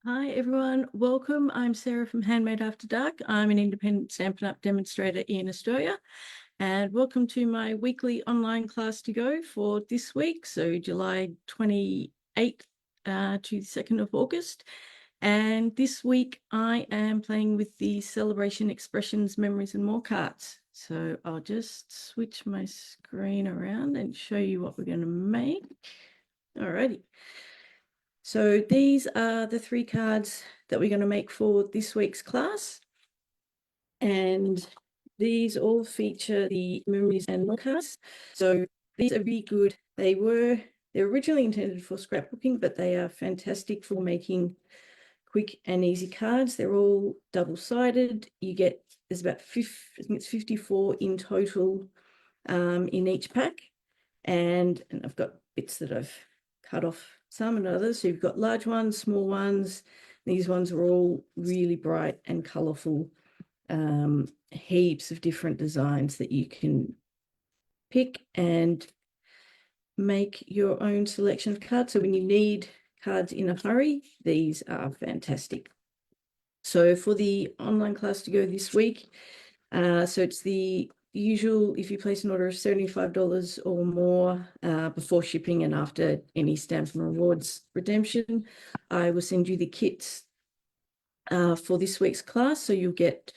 Hi everyone, welcome. I'm Sarah from Handmade After Dark. I'm an independent Stampin' Up! Demonstrator in Australia, and welcome to my weekly online class to go for this week, so July 28th to the 2nd of August. And this week I am playing with the Celebration Expressions, Memories and More cards. So I'll just switch my screen around and show you what we're going to make. Alrighty. So these are the 3 cards that we're going to make for this week's class. And these all feature the memories and more cards. So these are really good. They're originally intended for scrapbooking, but they are fantastic for making quick and easy cards. They're all double-sided. There's about I think it's 54 in total in each pack. And I've got bits that I've cut off some and others. So you've got large ones, small ones. These ones are all really bright and colourful. Heaps of different designs that you can pick and make your own selection of cards. So when you need cards in a hurry, these are fantastic. So for the online class to go this week, so it's the usual, if you place an order of $75 or more before shipping and after any Stampin' Rewards redemption, I will send you the kits for this week's class. So you'll get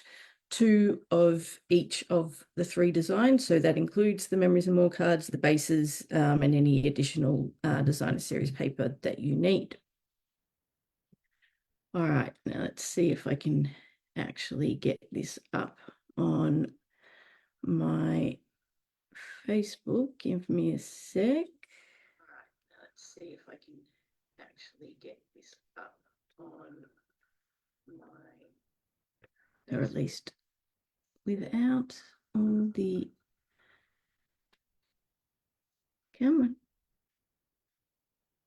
2 of each of the 3 designs. So that includes the Memories and More cards, the bases, and any additional designer series paper that you need. All right, now let's see if I can actually get this up on my Facebook. Give me a sec. All right, now let's see if I can actually get this up on my, or at least without on the camera.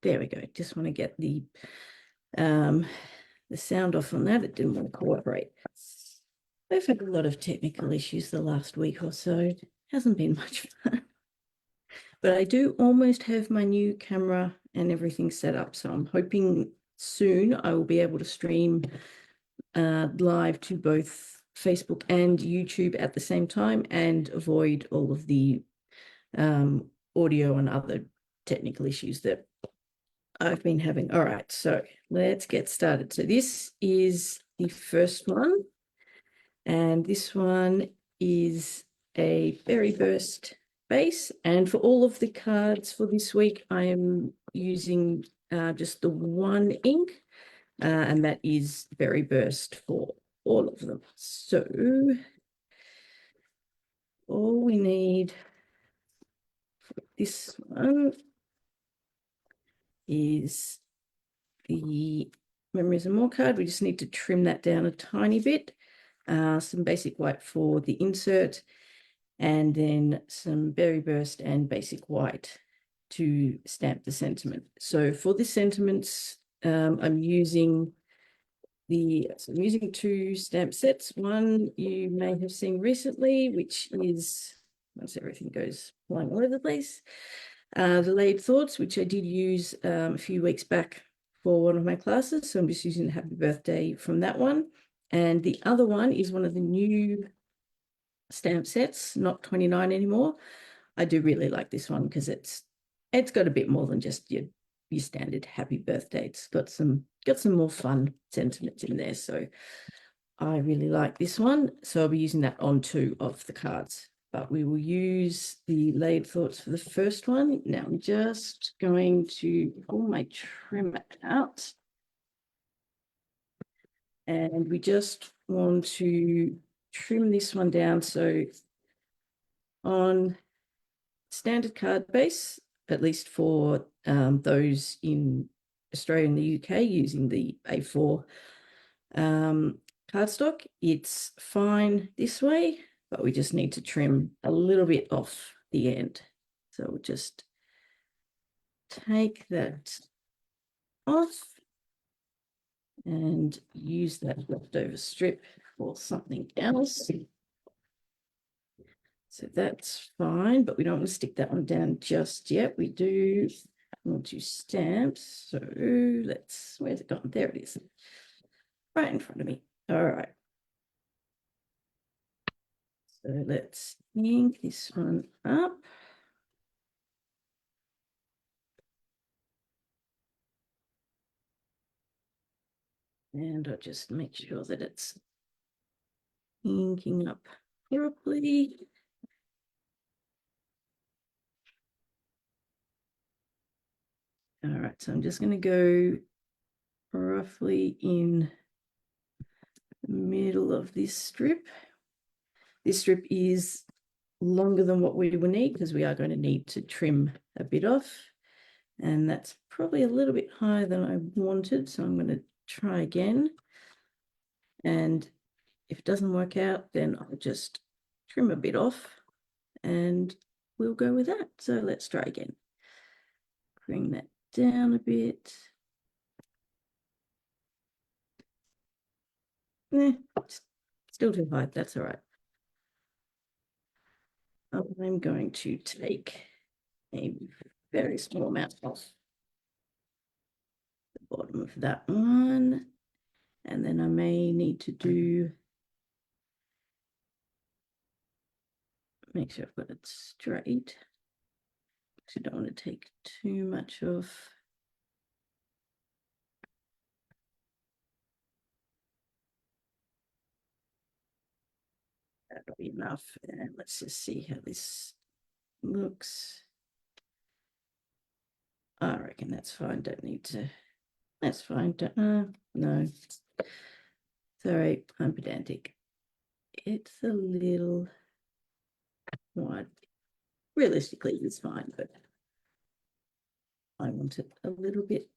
There we go. Just want to get the sound off on that. It didn't want to cooperate. We've had a lot of technical issues the last week or so. It hasn't been much fun. But I do almost have my new camera and everything set up. So I'm hoping soon I will be able to stream live to both Facebook and YouTube at the same time and avoid all of the audio and other technical issues that I've been having. All right, so let's get started. So this is the first one, and this one is a Berry Burst base. And for all of the cards for this week, I am using just the one ink, and that is Berry Burst for all of them. So all we need for this one is the Memories and More card. We just need to trim that down a tiny bit. Some basic white for the insert, and then some Berry Burst and basic white to stamp the sentiment. So for the sentiments, I'm using 2 stamp sets. One you may have seen recently, which is, once everything goes flying all over the place, the Laid Thoughts, which I did use a few weeks back for one of my classes. So I'm just using the Happy Birthday from that one. And the other one is one of the new stamp sets, not 29 anymore. I do really like this one because it's got a bit more than just your standard Happy Birthday. It's got some more fun sentiments in there. So I really like this one. So I'll be using that on 2 of the cards. But we will use the Laid Thoughts for the first one. Now I'm just going to pull my trimmer out. And we just want to trim this one down. So on standard card base, at least for those in Australia and the UK using the A4 cardstock, it's fine this way, but we just need to trim a little bit off the end. So we'll just take that off and use that leftover strip for something else. So that's fine, but we don't want to stick that one down just yet. We do onto stamps. So where's it gone? There it is. Right in front of me. All right. So let's ink this one up. And I'll just make sure that it's inking up properly. All right, so I'm just going to go roughly in the middle of this strip. This strip is longer than what we will need because we are going to need to trim a bit off. And that's probably a little bit higher than I wanted. So I'm going to try again. And if it doesn't work out, then I'll just trim a bit off and we'll go with that. So let's try again. Bring that down a bit. Still too high. That's all right. I'm going to take a very small amount off the bottom of that one. And then I may need to make sure I've got it straight. I don't want to take too much of. That'll be enough. And let's just see how this looks. I reckon that's fine. Don't need to. That's fine. No. Sorry, I'm pedantic. It's a little wide. Realistically, it's fine, but I want it a little bit.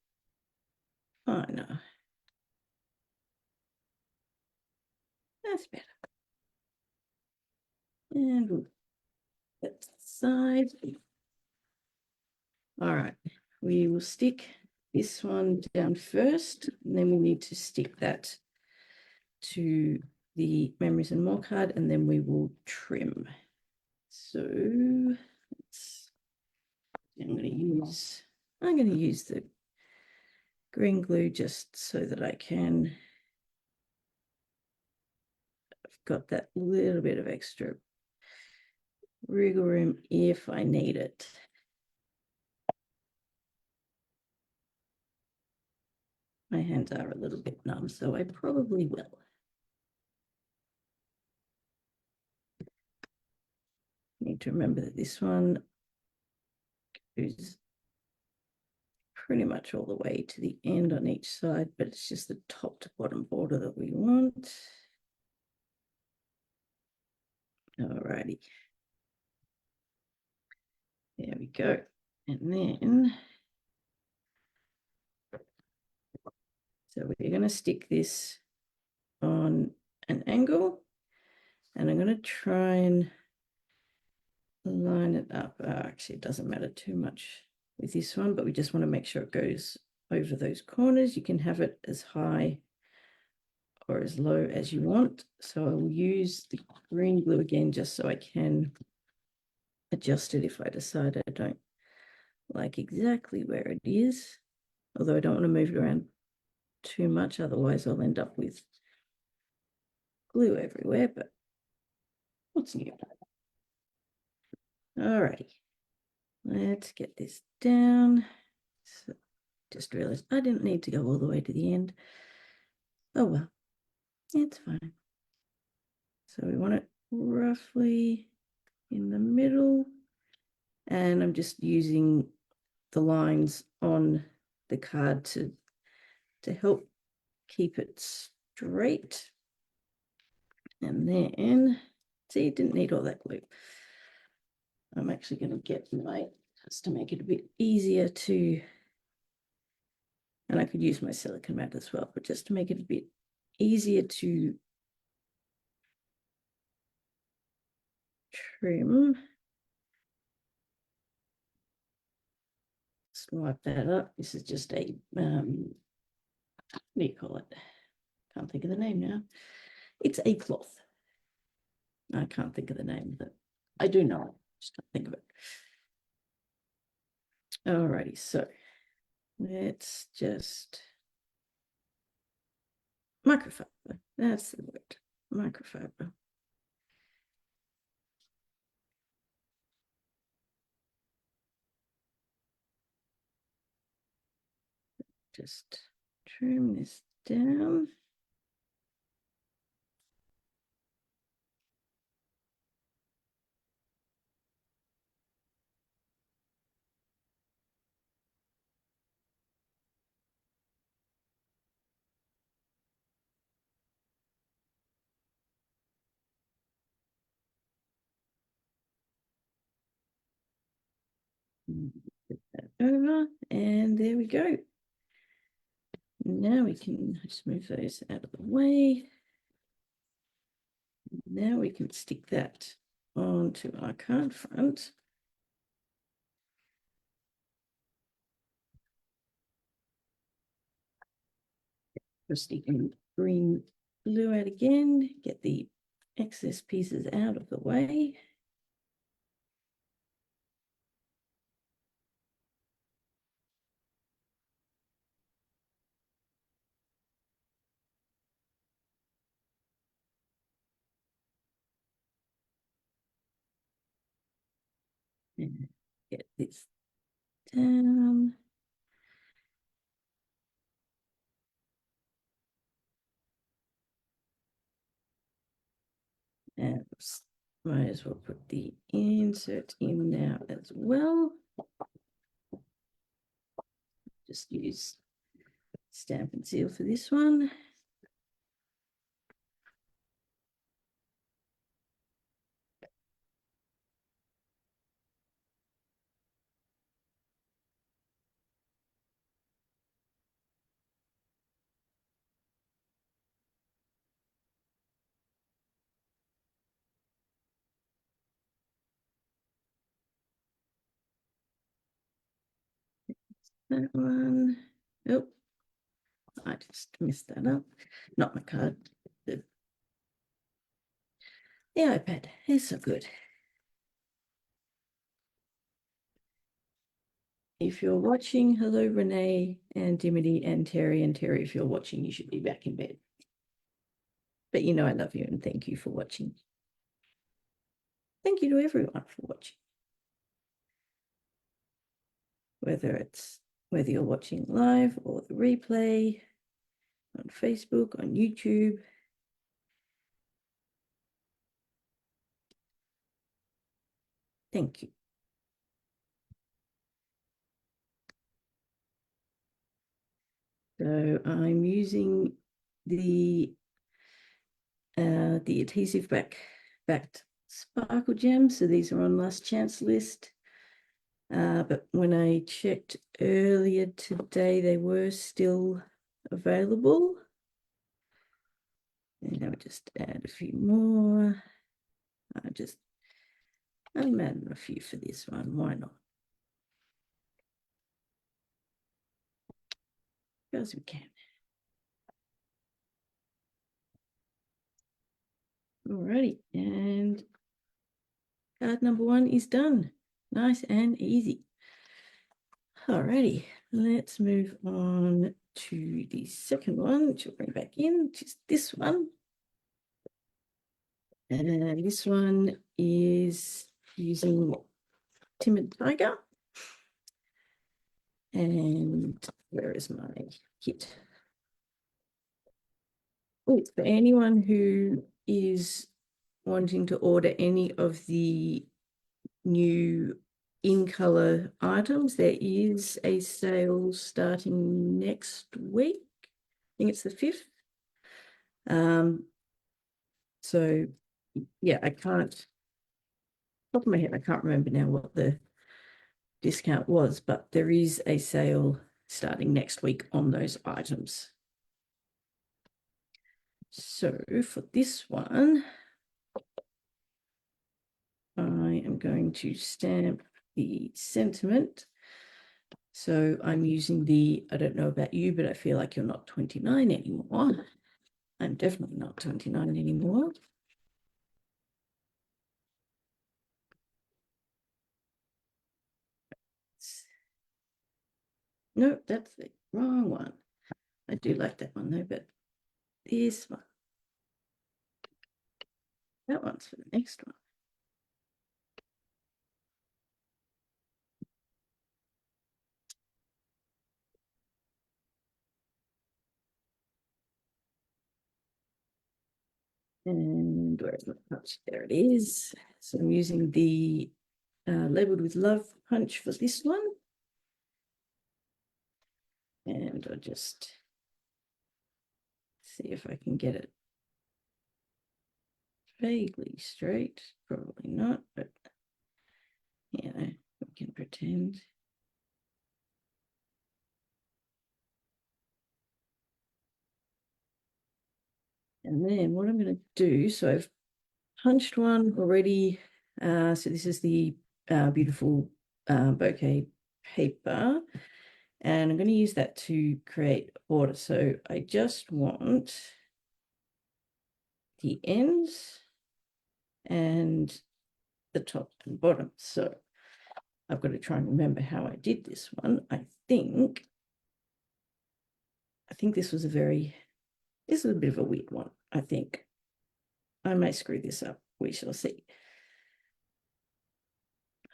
Oh no. That's better. And we'll put that side. All right, we will stick this one down first, and then we need to stick that to the Memories and More card, and then we will trim. So I'm going to use the green glue just so that I can. I've got that little bit of extra wriggle room if I need it. My hands are a little bit numb, so I probably will. Need to remember that this one is pretty much all the way to the end on each side, but it's just the top to bottom border that we want. Alrighty. There we go. And then, so we're going to stick this on an angle, and I'm going to try and line it up. Actually, it doesn't matter too much with this one, but we just want to make sure it goes over those corners. You can have it as high or as low as you want. So I will use the green glue again just so I can adjust it if I decide I don't like exactly where it is, although I don't want to move it around too much, otherwise I'll end up with glue everywhere. But what's new? Alrighty, let's get this down. So just realized I didn't need to go all the way to the end. Oh well, it's fine. So we want it roughly in the middle, and I'm just using the lines on the card to help keep it straight. And then, see, it didn't need all that glue. I'm actually going to get my, just to make it a bit easier to, and I could use my silicone mat as well, but just to make it a bit easier to trim. Swipe that up. This is just a, what do you call it? Can't think of the name now. It's a cloth. I can't think of the name of it. I do know it, just can't think of it. Alrighty, so let's just microfiber. That's the word, microfiber. Just trim this down. Put that over, and there we go. Now we can just move those out of the way. Now we can stick that onto our card front. Just sticking green glue out again, get the excess pieces out of the way. And get this down. And might as well put the insert in now as well. Just use stamp and seal for this one. That one. Oh, I just messed that up. Not my card. The iPad is so good. If you're watching, hello, Renee and Dimity and Terry. And Terry, if you're watching, you should be back in bed. But you know I love you and thank you for watching. Thank you to everyone for watching. Whether you're watching live or the replay on Facebook, on YouTube. Thank you. So I'm using the adhesive backed sparkle gems. So these are on last chance list. But when I checked earlier today, they were still available. And I would just add a few more. I'm adding a few for this one. Why not? As we can. Alrighty, and card number one is done. Nice and easy. Alrighty, let's move on to the second one, which we'll bring back in, which is this one. And this one is using Timid Tiger. And where is my kit? Oh, for anyone who is wanting to order any of the new in color items, there is a sale starting next week. I think it's the 5th. So yeah, top of my head, I can't remember now what the discount was, but there is a sale starting next week on those items. So for this one, I am going to stamp the sentiment. So I'm using I don't know about you, but I feel like you're not 29 anymore. I'm definitely not 29 anymore. No, that's the wrong one. I do like that one though, but this one. That one's for the next one. And where is my punch? There it is. So I'm using the labeled with love punch for this one. And I'll just see if I can get it vaguely straight. Probably not, but you know, we can pretend. And then what I'm going to do, so I've punched one already. So this is the beautiful bouquet paper. And I'm going to use that to create order. So I just want the ends and the top and bottom. So I've got to try and remember how I did this one. I think this was a bit of a weird one. I think I may screw this up. We shall see.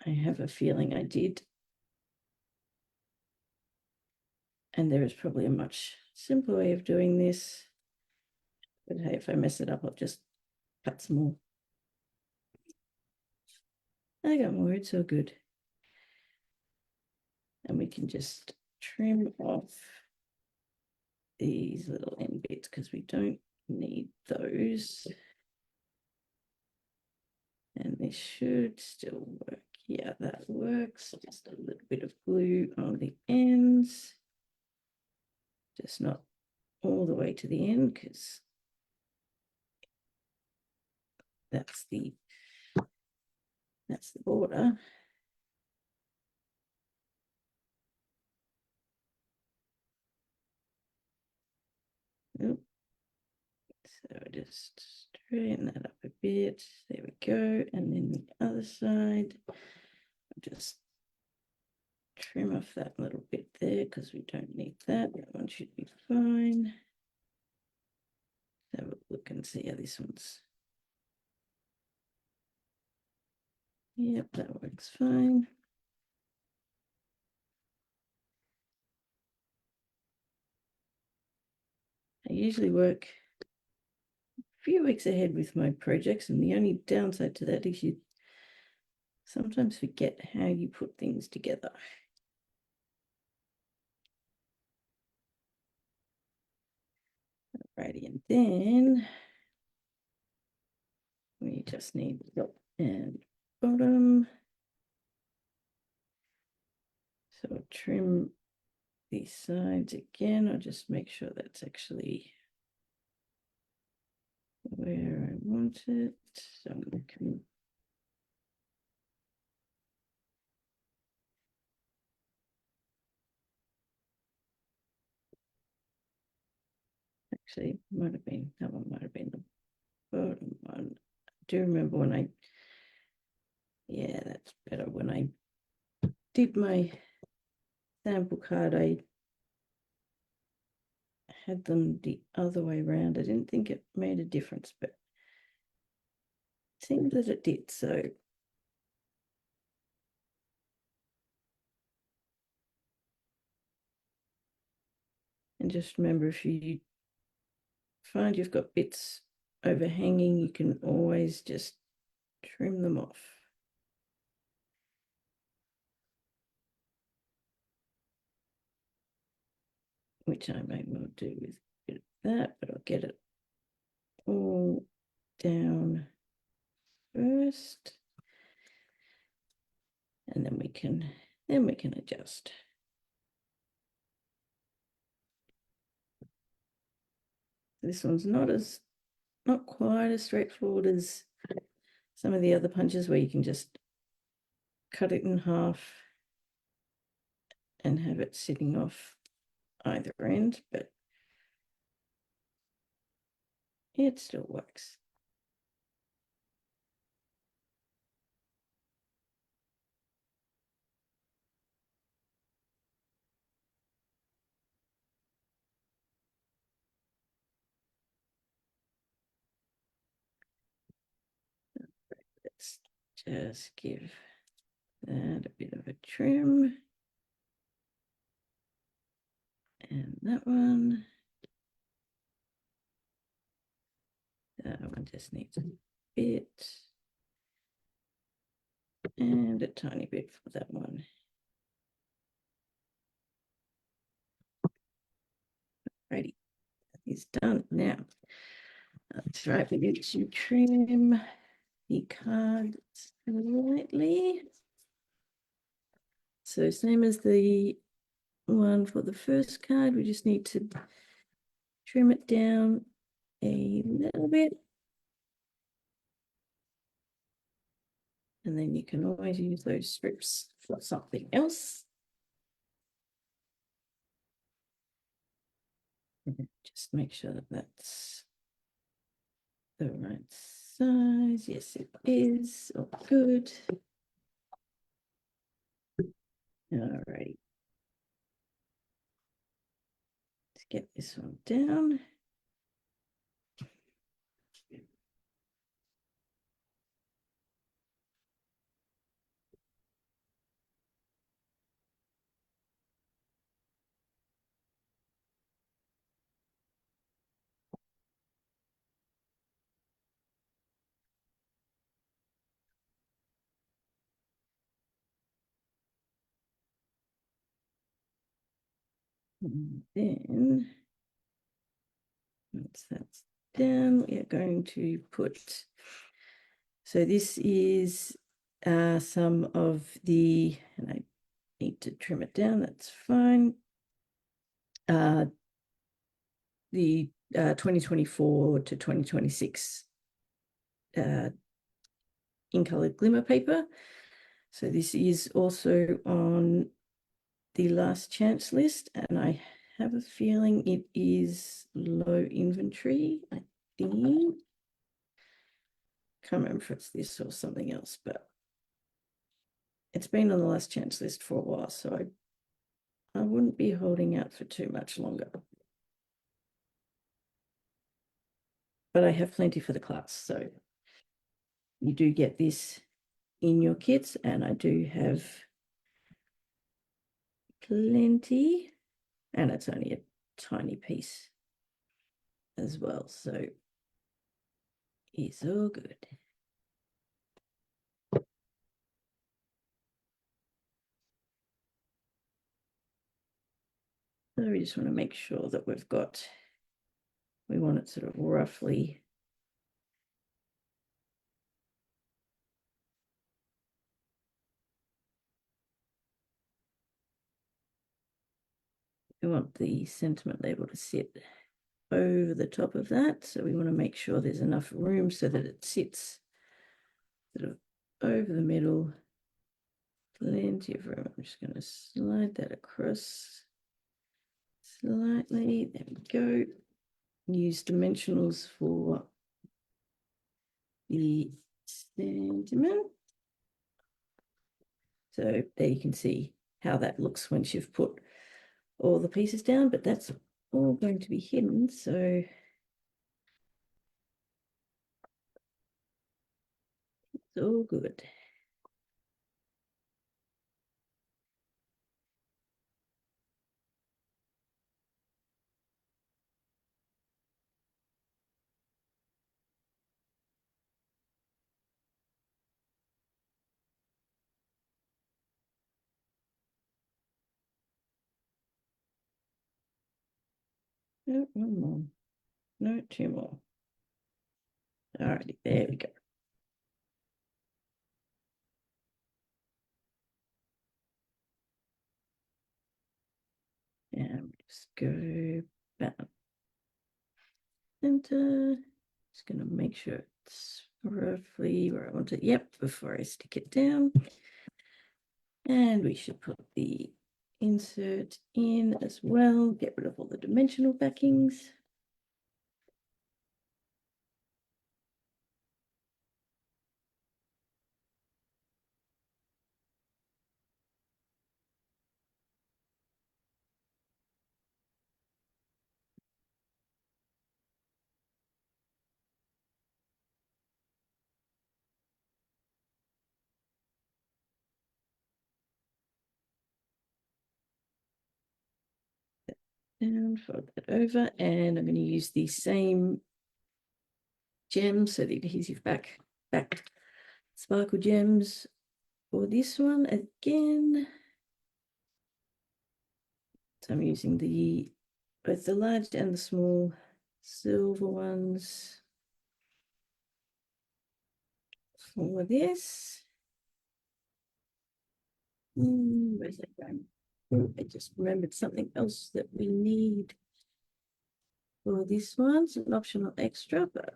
I have a feeling I did. And there is probably a much simpler way of doing this. But hey, if I mess it up, I'll just cut some more. I got more, it's so good. And we can just trim off these little end bits because we don't need those. And this should still work. Yeah, that works. Just a little bit of glue on the ends. Just not all the way to the end because that's the border. Oop. So just straighten that up a bit. There we go. And then the other side, just trim off that little bit there because we don't need that. That one should be fine. Have a look and see how this one's. Yep, that works fine. I usually work a few weeks ahead with my projects, and the only downside to that is you sometimes forget how you put things together. Alrighty, and then we just need top and bottom. So I'll trim these sides again. I'll just make sure that's actually where I want it. So I'm going to come. Actually, might have been, that one might have been the bottom one. I do remember when yeah, that's better. When I did my sample card, I had them the other way around. I didn't think it made a difference, but it seemed that it did. So and just remember, if you find you've got bits overhanging, you can always just trim them off. Which I may well do with a bit of that, but I'll get it all down first. And then we can adjust. This one's not quite as straightforward as some of the other punches where you can just cut it in half and have it sitting off either end, but it still works. just give that a bit of a trim. And that one. That one just needs a bit. And a tiny bit for that one. Righty, it's done now. That's right, we need to trim the card slightly. So same as the one for the first card, we just need to trim it down a little bit. And then you can always use those strips for something else. Just make sure that that's the right size. Yes, it is. All good. All right. Let's get this one down. And then once that's down, we are going to put, so this is some of the, and I need to trim it down, that's fine. The 2024 to 2026 in-colored glimmer paper. So this is also on the last chance list, and I have a feeling it is low inventory, I think. Can't remember if it's this or something else, but it's been on the last chance list for a while, so I wouldn't be holding out for too much longer. But I have plenty for the class, so you do get this in your kits, and I do have plenty, and it's only a tiny piece as well, so it's all good. So we just want to make sure that we've got, we want it sort of roughly we want the sentiment label to sit over the top of that. So we want to make sure there's enough room so that it sits sort of over the middle. Plenty of room. I'm just going to slide that across slightly. There we go. Use dimensionals for the sentiment. So there you can see how that looks once you've put all the pieces down, but that's all going to be hidden, so it's all good. No, one more. No, two more. All righty, there we go. And just go back. Center. Just going to make sure it's roughly where I want it. Yep, before I stick it down. And we should put the insert in as well. Get rid of all the dimensional backings. And fold that over, and I'm going to use the same gem, so the adhesive back sparkle gems for this one again. So I'm using both the large and the small silver ones for this. Where's that going? Oh, I just remembered something else that we need for this one. It's an optional extra, but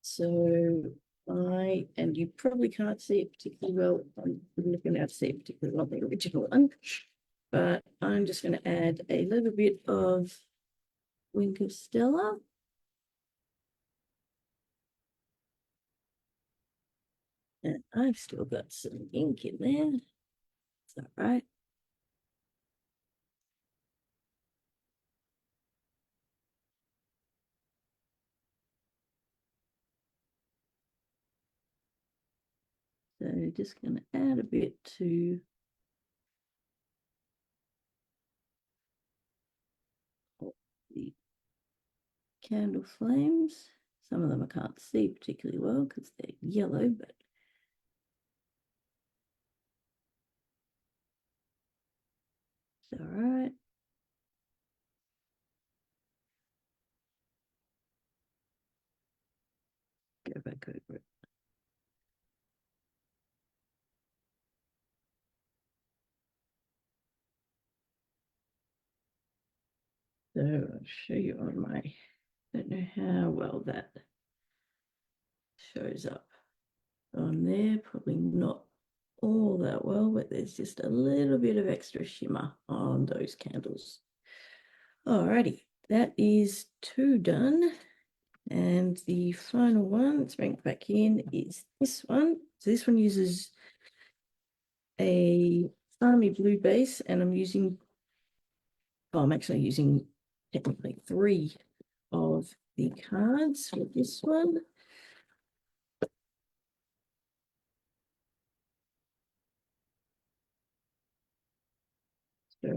so and you probably can't see it particularly well. I'm looking out to see it particularly on the original one, but I'm just going to add a little bit of Wink of Stella. And I've still got some ink in there. Is that right? So just going to add a bit to the candle flames. Some of them I can't see particularly well because they're yellow, but it's all right. Go back over it. So I'll show you on my, don't know how well that shows up on there. Probably not all that well, but there's just a little bit of extra shimmer on those candles. Alrighty, that is 2 done. And the final one, let's bring it back in, is this one. So this one uses a army blue base, and I'm actually using technically 3 of the cards for this one. So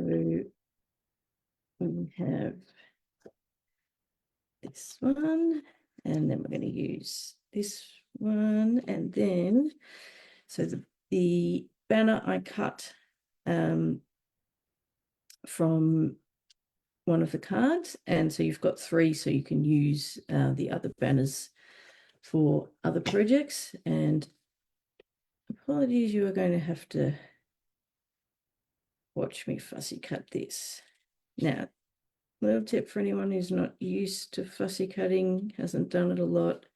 we have this one, and then we're going to use this one, and then so the banner I cut from one of the cards, and so you've got 3, so you can use the other banners for other projects. And apologies, you are going to have to watch me fussy cut this. Now, little tip for anyone who's not used to fussy cutting, hasn't done it a lot,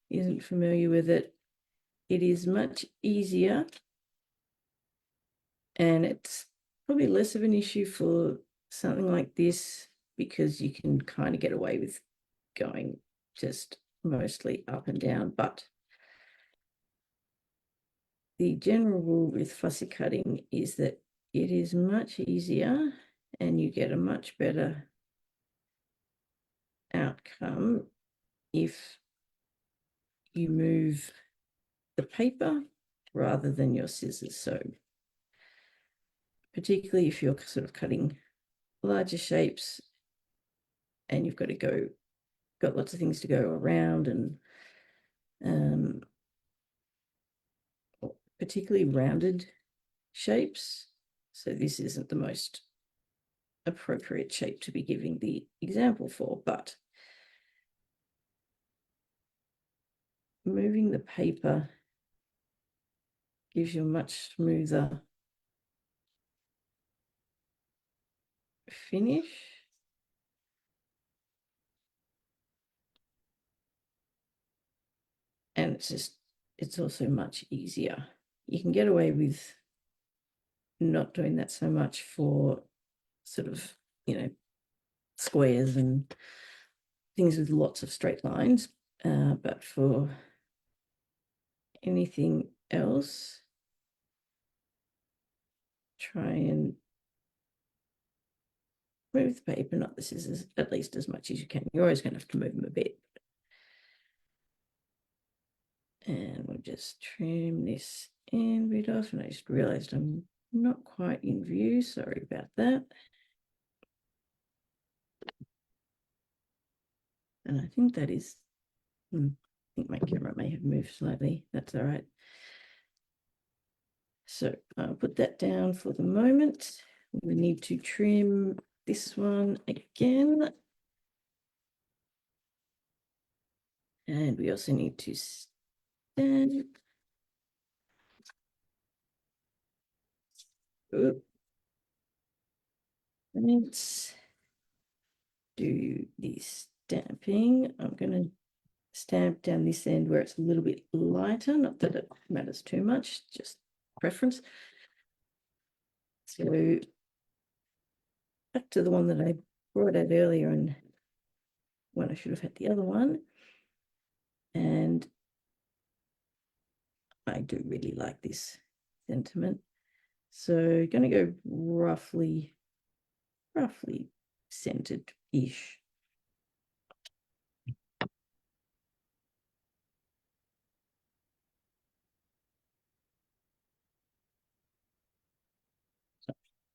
isn't familiar with it, it is much easier, and it's probably less of an issue for something like this because you can kind of get away with going just mostly up and down. But the general rule with fussy cutting is that it is much easier and you get a much better outcome if you move the paper rather than your scissors. So particularly if you're sort of cutting larger shapes and you've got lots of things to go around, and particularly rounded shapes. So this isn't the most appropriate shape to be giving the example for, but moving the paper gives you a much smoother finish. And it's also much easier. You can get away with not doing that so much for sort of, squares and things with lots of straight lines, but for anything else, try and move the paper, not the scissors, at least as much as you can. You're always going to have to move them a bit. And we'll just trim this end bit off. And I just realized I'm not quite in view. Sorry about that. And I think that is, I think my camera may have moved slightly. That's all right. So I'll put that down for the moment. We need to trim this one again. And we also need to stamp. Let's do the stamping. I'm going to stamp down this end where it's a little bit lighter, not that it matters too much, just preference. So back to the one that I brought out earlier and when I should have had the other one. And I do really like this sentiment. So going to go roughly centered-ish.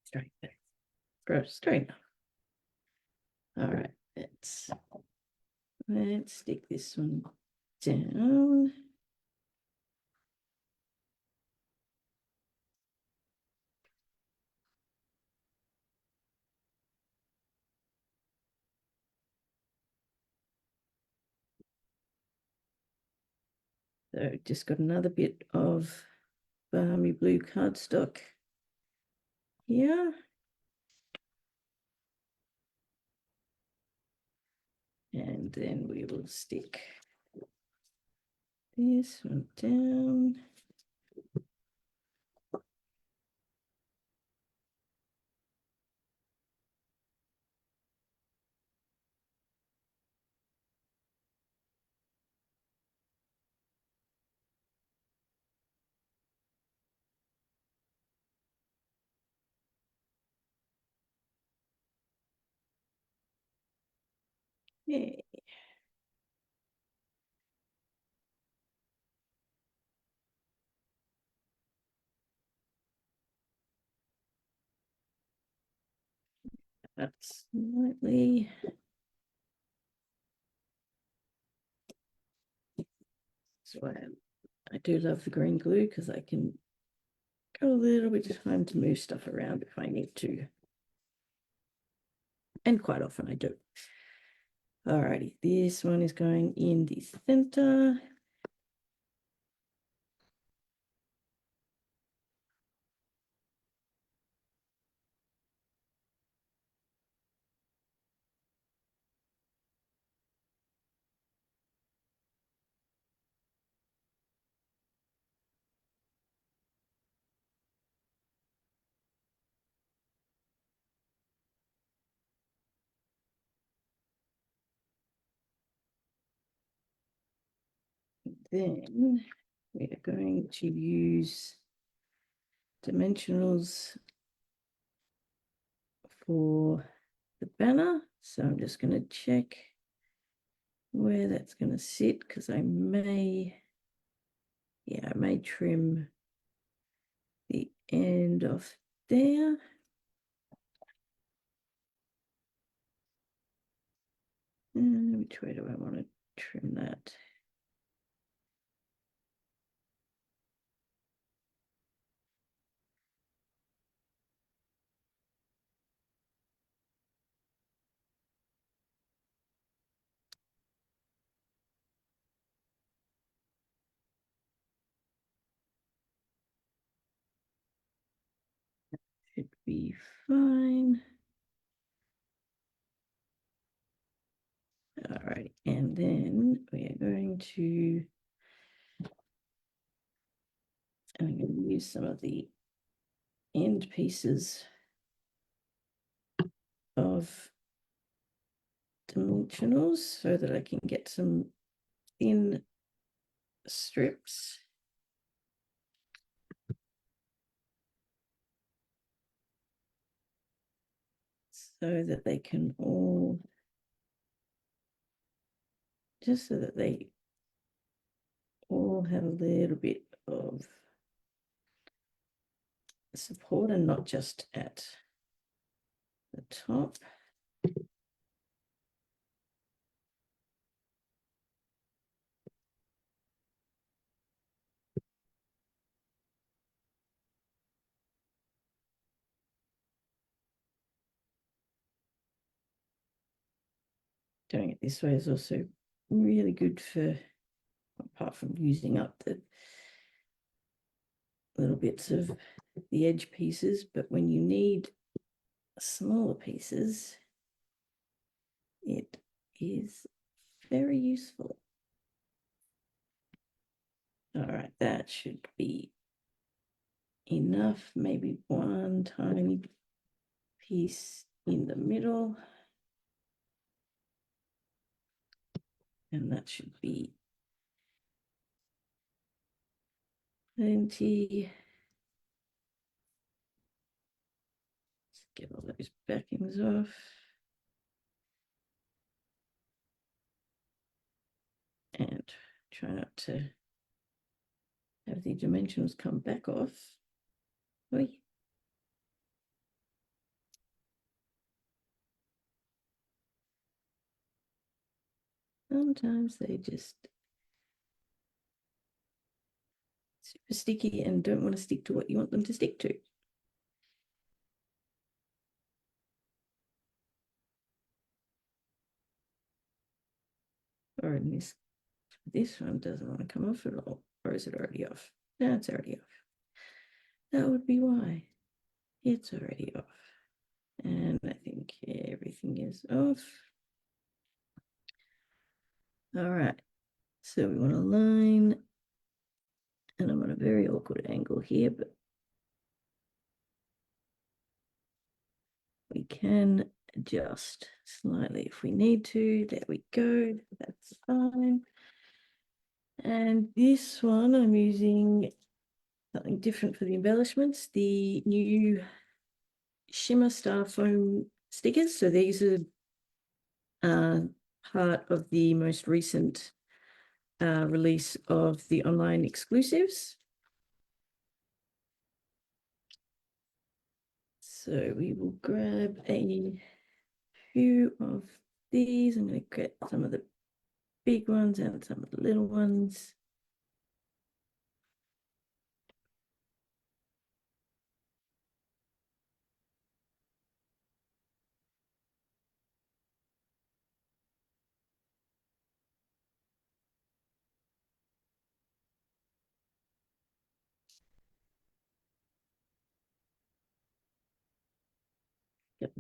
Straight there. Straight enough. All right, let's stick this one down. So just got another bit of balmy blue cardstock here. And then we will stick this one down. Yeah. That's slightly. So I do love the green glue because I can go a little bit of time to move stuff around if I need to. And quite often I do. Alrighty, this one is going in the center. Then we are going to use dimensionals for the banner. So I'm just going to check where that's going to sit because I may trim the end off there. Which way do I want to trim that? Should be fine. All right, and then we are going to, I'm going to use some of the end pieces of dimensionals so that I can get some thin strips. So that they can all, just so that they all have a little bit of support and not just at the top. Doing it this way is also really good for, apart from using up the little bits of the edge pieces, but when you need smaller pieces, it is very useful. All right, that should be enough. Maybe one tiny piece in the middle. And that should be plenty. Let's get all those backings off. And try not to have the dimensions come back off. Oy. Sometimes they just super sticky and don't want to stick to what you want them to stick to. Or in this one doesn't want to come off at all. Or is it already off? No, it's already off. That would be why. It's already off. And I think everything is off. All right. So we want to line, and I'm on a very awkward angle here, but we can adjust slightly if we need to. There we go. That's fine. And this one, I'm using something different for the embellishments, the new Shimmer Star Foam stickers. So these are part of the most recent release of the online exclusives. So we will grab a few of these. I'm going to get some of the big ones and some of the little ones. Got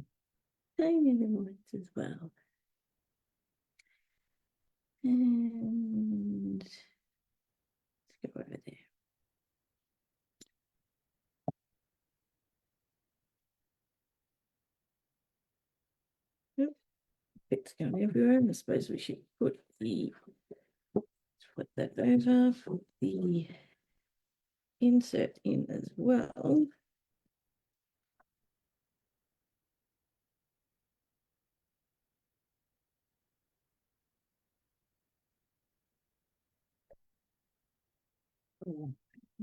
tiny little ones as well. And let's go over there. Bits going everywhere. I suppose we should put that over, put the insert in as well.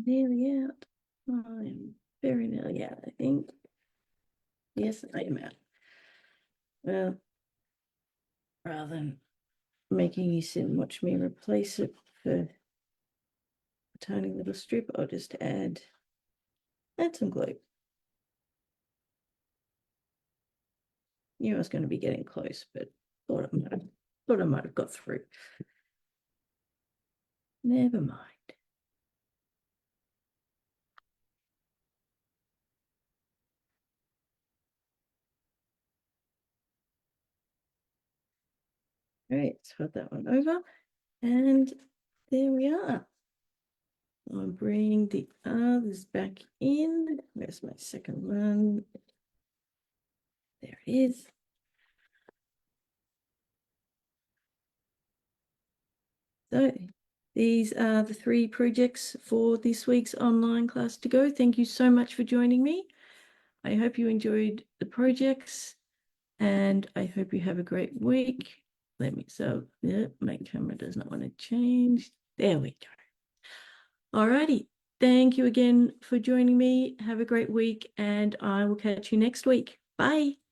Nearly out. I'm very nearly out, I think. Yes, I am out. Well, rather than making you sit and watch me replace it for a tiny little strip, I'll just add some glue. Knew I was going to be getting close, but thought I might have got through. Never mind. All right, let's put that one over. And there we are. I'll bring the others back in. Where's my second one? There it is. So these are the 3 projects for this week's online class to go. Thank you so much for joining me. I hope you enjoyed the projects and I hope you have a great week. Yeah, my camera does not want to change. There we go. Alrighty. Thank you again for joining me. Have a great week, and I will catch you next week. Bye.